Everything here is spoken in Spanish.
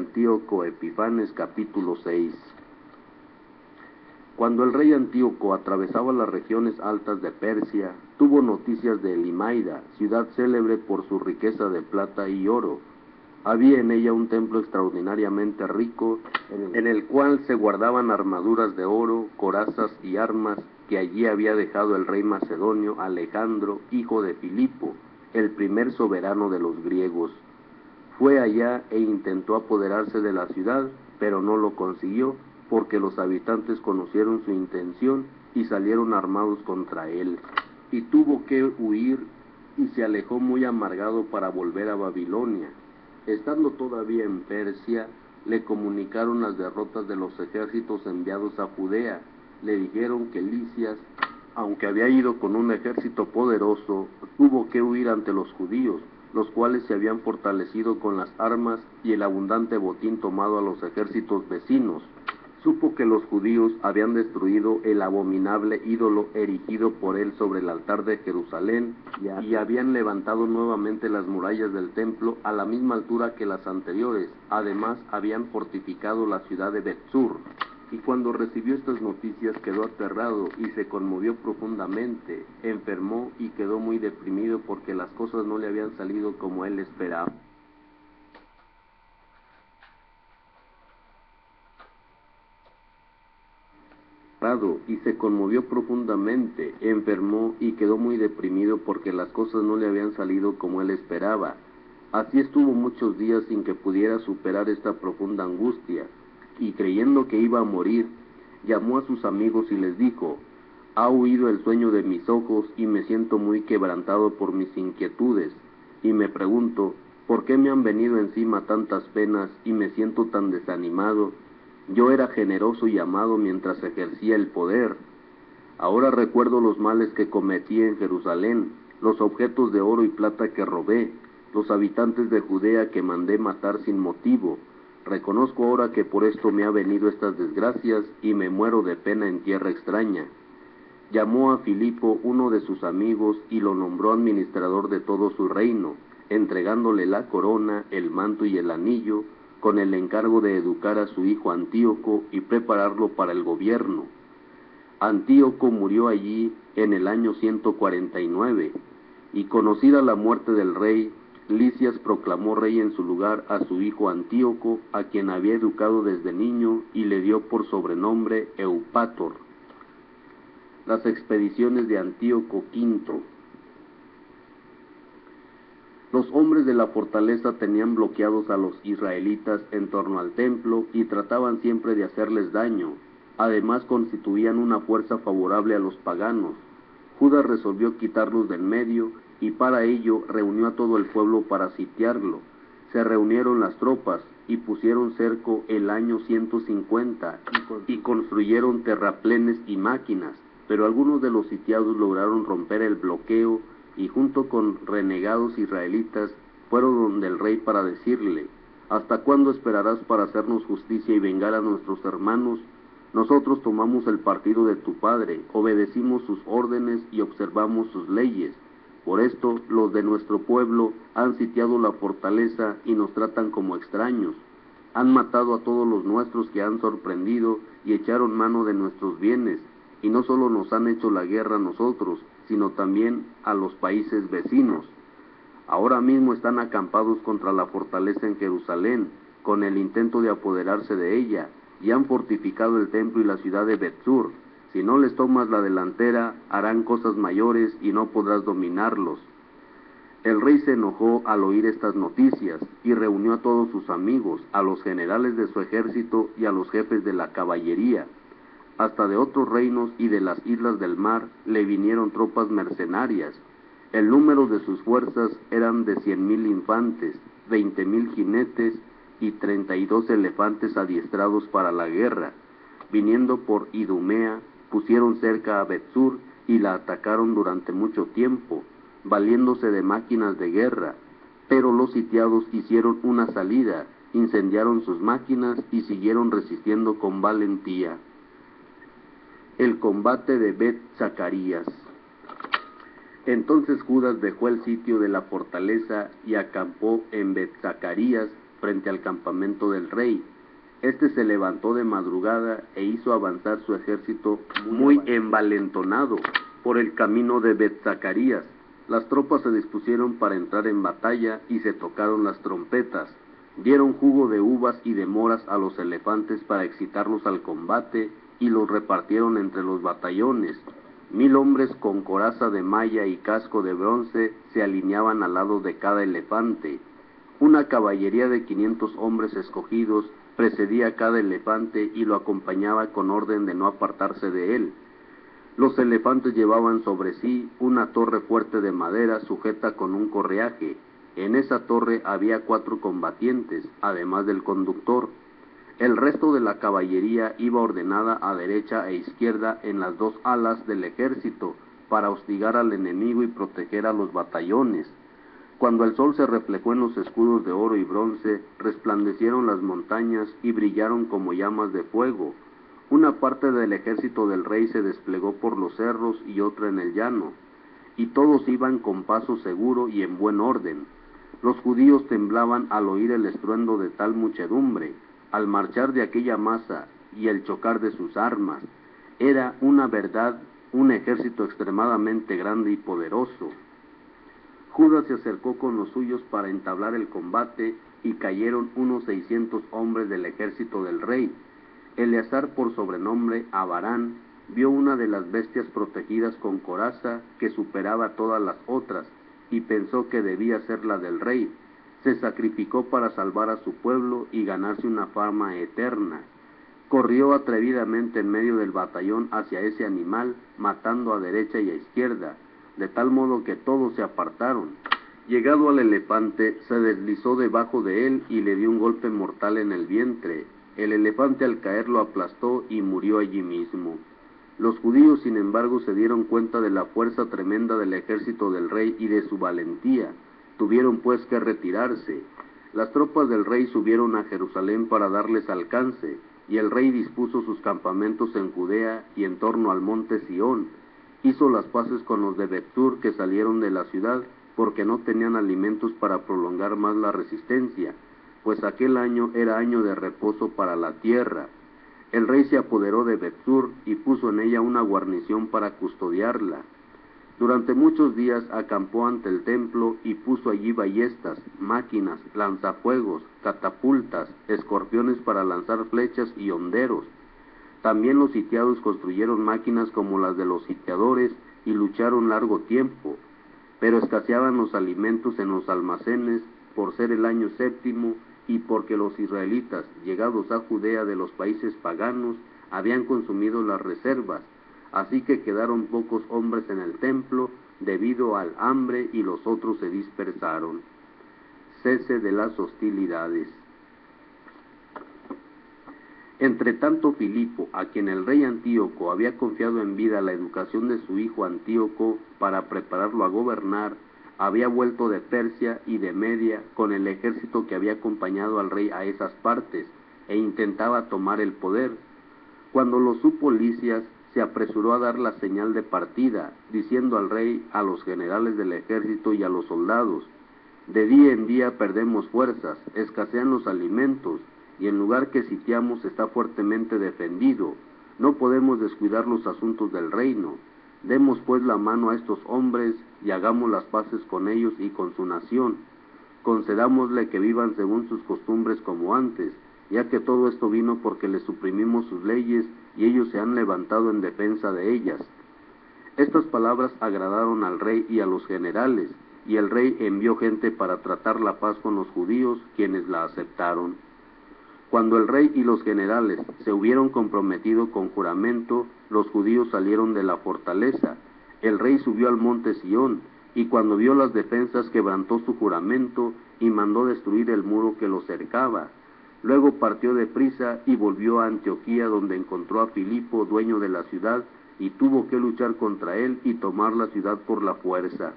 Antíoco Epifanes, capítulo 6. Cuando el rey Antíoco atravesaba las regiones altas de Persia, tuvo noticias de Elimaida, ciudad célebre por su riqueza de plata y oro. Había en ella un templo extraordinariamente rico, en el cual se guardaban armaduras de oro, corazas y armas que allí había dejado el rey macedonio Alejandro, hijo de Filipo, el primer soberano de los griegos. Fue allá e intentó apoderarse de la ciudad, pero no lo consiguió, porque los habitantes conocieron su intención y salieron armados contra él. Y tuvo que huir y se alejó muy amargado para volver a Babilonia. Estando todavía en Persia, le comunicaron las derrotas de los ejércitos enviados a Judea. Le dijeron que Lisias, aunque había ido con un ejército poderoso, tuvo que huir ante los judíos, los cuales se habían fortalecido con las armas y el abundante botín tomado a los ejércitos vecinos. Supo que los judíos habían destruido el abominable ídolo erigido por él sobre el altar de Jerusalén y habían levantado nuevamente las murallas del templo a la misma altura que las anteriores. Además, habían fortificado la ciudad de Bet-Sur. Y cuando recibió estas noticias quedó aterrado y se conmovió profundamente, enfermó y quedó muy deprimido porque las cosas no le habían salido como él esperaba. Y se conmovió profundamente, enfermó y quedó muy deprimido porque las cosas no le habían salido como él esperaba. Así estuvo muchos días sin que pudiera superar esta profunda angustia, y creyendo que iba a morir, llamó a sus amigos y les dijo: «Ha huido el sueño de mis ojos y me siento muy quebrantado por mis inquietudes, y me pregunto, ¿por qué me han venido encima tantas penas y me siento tan desanimado? Yo era generoso y amado mientras ejercía el poder. Ahora recuerdo los males que cometí en Jerusalén, los objetos de oro y plata que robé, los habitantes de Judea que mandé matar sin motivo. Reconozco ahora que por esto me ha venido estas desgracias y me muero de pena en tierra extraña». Llamó a Filipo, uno de sus amigos, y lo nombró administrador de todo su reino, entregándole la corona, el manto y el anillo, con el encargo de educar a su hijo Antíoco y prepararlo para el gobierno. Antíoco murió allí en el año 149, y conocida la muerte del rey, Lisias proclamó rey en su lugar a su hijo Antíoco, a quien había educado desde niño y le dio por sobrenombre Eupátor. Las expediciones de Antíoco V. Los hombres de la fortaleza tenían bloqueados a los israelitas en torno al templo y trataban siempre de hacerles daño. Además, constituían una fuerza favorable a los paganos. Judas resolvió quitarlos del medio y para ello reunió a todo el pueblo para sitiarlo. Se reunieron las tropas y pusieron cerco el año 150 y construyeron terraplenes y máquinas, pero algunos de los sitiados lograron romper el bloqueo y junto con renegados israelitas fueron donde el rey para decirle: «¿Hasta cuándo esperarás para hacernos justicia y vengar a nuestros hermanos? Nosotros tomamos el partido de tu padre, obedecimos sus órdenes y observamos sus leyes. Por esto los de nuestro pueblo han sitiado la fortaleza y nos tratan como extraños. Han matado a todos los nuestros que han sorprendido y echaron mano de nuestros bienes, y no solo nos han hecho la guerra a nosotros, sino también a los países vecinos. Ahora mismo están acampados contra la fortaleza en Jerusalén, con el intento de apoderarse de ella, y han fortificado el templo y la ciudad de Bet-Sur. Si no les tomas la delantera, harán cosas mayores y no podrás dominarlos». El rey se enojó al oír estas noticias, y reunió a todos sus amigos, a los generales de su ejército y a los jefes de la caballería. Hasta de otros reinos y de las islas del mar le vinieron tropas mercenarias. El número de sus fuerzas eran de 100,000 infantes, 20,000 jinetes y 32 elefantes adiestrados para la guerra. Viniendo por Idumea, pusieron cerca a Bet-Sur y la atacaron durante mucho tiempo, valiéndose de máquinas de guerra. Pero los sitiados hicieron una salida, incendiaron sus máquinas y siguieron resistiendo con valentía. El combate de Bet-Zacarías. Entonces Judas dejó el sitio de la fortaleza y acampó en Bet-Zacarías, frente al campamento del rey. Este se levantó de madrugada e hizo avanzar su ejército muy envalentonado por el camino de Bet-Zacarías. Las tropas se dispusieron para entrar en batalla y se tocaron las trompetas. Dieron jugo de uvas y de moras a los elefantes para excitarlos al combate y los repartieron entre los batallones. 1000 hombres con coraza de malla y casco de bronce se alineaban al lado de cada elefante. Una caballería de 500 hombres escogidos precedía a cada elefante y lo acompañaba con orden de no apartarse de él. Los elefantes llevaban sobre sí una torre fuerte de madera sujeta con un correaje. En esa torre había 4 combatientes, además del conductor. El resto de la caballería iba ordenada a derecha e izquierda en las 2 alas del ejército para hostigar al enemigo y proteger a los batallones. Cuando el sol se reflejó en los escudos de oro y bronce, resplandecieron las montañas y brillaron como llamas de fuego. Una parte del ejército del rey se desplegó por los cerros y otra en el llano, y todos iban con paso seguro y en buen orden. Los judíos temblaban al oír el estruendo de tal muchedumbre, al marchar de aquella masa y el chocar de sus armas. Era una verdad un ejército extremadamente grande y poderoso. Judas se acercó con los suyos para entablar el combate y cayeron unos 600 hombres del ejército del rey. Eleazar, por sobrenombre Abarán, vio una de las bestias protegidas con coraza que superaba todas las otras y pensó que debía ser la del rey. Se sacrificó para salvar a su pueblo y ganarse una fama eterna. Corrió atrevidamente en medio del batallón hacia ese animal, matando a derecha y a izquierda, de tal modo que todos se apartaron. Llegado al elefante, se deslizó debajo de él y le dio un golpe mortal en el vientre. El elefante al caer lo aplastó y murió allí mismo. Los judíos, sin embargo, se dieron cuenta de la fuerza tremenda del ejército del rey y de su valentía. Tuvieron pues que retirarse. Las tropas del rey subieron a Jerusalén para darles alcance, y el rey dispuso sus campamentos en Judea y en torno al monte Sión. Hizo las paces con los de Bet-Sur que salieron de la ciudad, porque no tenían alimentos para prolongar más la resistencia, pues aquel año era año de reposo para la tierra. El rey se apoderó de Bet-Sur y puso en ella una guarnición para custodiarla. Durante muchos días acampó ante el templo y puso allí ballestas, máquinas, lanzafuegos, catapultas, escorpiones para lanzar flechas y honderos. También los sitiados construyeron máquinas como las de los sitiadores y lucharon largo tiempo, pero escaseaban los alimentos en los almacenes por ser el año 7º y porque los israelitas, llegados a Judea de los países paganos, habían consumido las reservas, así que quedaron pocos hombres en el templo debido al hambre y los otros se dispersaron. Cese de las hostilidades. Entretanto Filipo, a quien el rey Antíoco había confiado en vida la educación de su hijo Antíoco para prepararlo a gobernar, había vuelto de Persia y de Media con el ejército que había acompañado al rey a esas partes, e intentaba tomar el poder. Cuando lo supo Lisias, se apresuró a dar la señal de partida, diciendo al rey, a los generales del ejército y a los soldados: de día en día perdemos fuerzas, escasean los alimentos, y el lugar que sitiamos está fuertemente defendido. No podemos descuidar los asuntos del reino. Demos pues la mano a estos hombres y hagamos las paces con ellos y con su nación. Concedámosle que vivan según sus costumbres como antes, ya que todo esto vino porque les suprimimos sus leyes y ellos se han levantado en defensa de ellas. Estas palabras agradaron al rey y a los generales, y el rey envió gente para tratar la paz con los judíos, quienes la aceptaron. Cuando el rey y los generales se hubieron comprometido con juramento, los judíos salieron de la fortaleza. El rey subió al monte Sión, y cuando vio las defensas quebrantó su juramento y mandó destruir el muro que lo cercaba. Luego partió deprisa y volvió a Antioquía, donde encontró a Filipo, dueño de la ciudad, y tuvo que luchar contra él y tomar la ciudad por la fuerza.